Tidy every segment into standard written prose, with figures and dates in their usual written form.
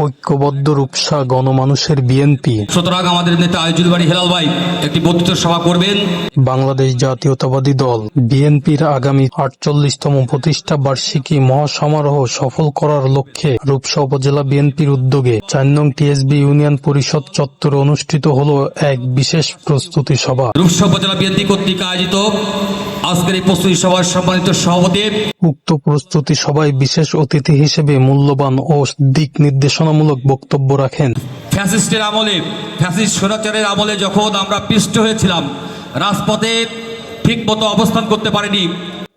ঐক্যবদ্ধ রূপসা গণমানুষের বিএনপি। সুতরাং আমাদের নেতা আইজুল বাড়ি হেলাল ভাই একটি বক্তৃতা সভা করবেন। বাংলাদেশ জাতীয়তাবাদী দল বিএনপির আগামী ৪৮তম প্রতিষ্ঠা বার্ষিকী মহাসমারোহ সফল করার লক্ষ্যে রূপসা উপজেলা বিএনপির উদ্যোগে ৪ নং টিএসবি ইউনিয়ন পরিষদ চত্বরে অনুষ্ঠিত হলো এক বিশেষ প্রস্তুতি সভা। রূপসা উপজেলা বিএনপি কর্তৃক আয়োজিত আজকের এই প্রস্তুতি সভার সম্মানিত সভাপতি। উক্ত প্রস্তুতি সভায় বিশেষ অতিথি হিসেবে মূল্যবান ও দিক নির্দেশনামূলক বক্তব্য রাখেন। ফ্যাসিস্টের আমলে, ফ্যাসিস্ট স্বৈরাচারের আমলে যখন আমরা পিষ্ট হয়েছিলাম, রাজপথে ঠিকমতো অবস্থান করতে পারিনি।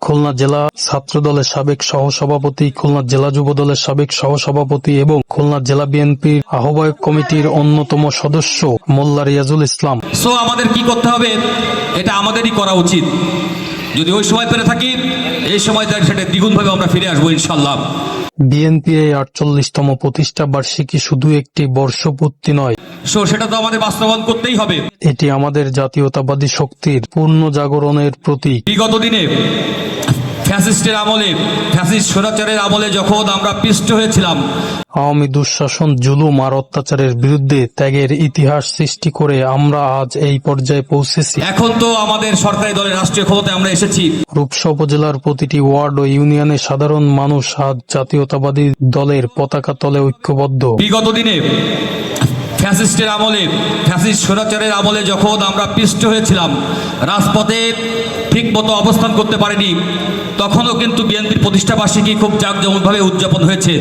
খুলনা জেলা ছাত্র দলের সাবেক সহসভাপতি, খুলনা জেলা যুব দলের সাবেক সহসভাপতি এবং খুলনা জেলা বিএনপির আহ্বায়ক কমিটির অন্যতম সদস্য মোল্লা রিয়াজুল ইসলাম। আমাদের কি করতে হবে, এটা আমাদেরই করা উচিত। যদি ওই সময় পেরে থাকি, এই সময় সেটা দ্বিগুণভাবে আমরা ফিরে আসবো ইনশাল্লাহ। বিএনপি এই ৪৮তম প্রতিষ্ঠা বার্ষিকী শুধু একটি বর্ষপূর্তি নয়, সেটা তো আমাদের বাস্তবায়ন করতেই হবে। এটি আমাদের জাতীয়তাবাদী শক্তির পূর্ণ জাগরণের প্রতীক। বিগত দিনে ফ্যাসিস্টের আমলে, ফ্যাসিস্ট স্বৈরাচারের আমলে যখন আমরা পিষ্ট হয়েছিলাম, আওয়ামী দুঃশাসন, জুলুম আর অত্যাচারের বিরুদ্ধে ত্যাগের ইতিহাস সৃষ্টি করে আমরা আজ এই পর্যায়ে পৌঁছেছি। এখন তো আমাদের সরকারি দলের রাষ্ট্রীয় ক্ষমতায় আমরা এসেছি। রূপসা উপজেলার প্রতিটি ওয়ার্ড ও ইউনিয়নে সাধারণ মানুষ আজ জাতীয়তাবাদী দলের পতাকা তলে ঐক্যবদ্ধ। বিগত দিনে ফ্যাসিস্টের আমলে, ফ্যাসিস্ট স্বৈরাচারের আমলে যখন আমরা পিষ্ট হয়েছিলাম, রাজপথে ঠিকমতো অবস্থান করতে পারিনি, তখনও কিন্তু বিএনপির প্রতিষ্ঠা বার্ষিকী খুব জাঁকজমকভাবে উদযাপন হয়েছে।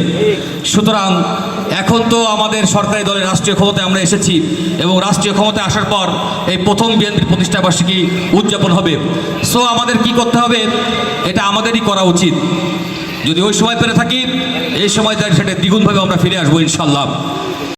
সুতরাং এখন তো আমাদের সরকারি দলের রাষ্ট্রীয় ক্ষমতায় আমরা এসেছি এবং রাষ্ট্রীয় ক্ষমতায় আসার পর এই প্রথম বিএনপির প্রতিষ্ঠা বার্ষিকী উদযাপন হবে। আমাদের কি করতে হবে, এটা আমাদেরই করা উচিত। যদি ওই সময় পেরে থাকি, এই সময় সেটা দ্বিগুণভাবে আমরা ফিরে আসবো ইনশাল্লাহ।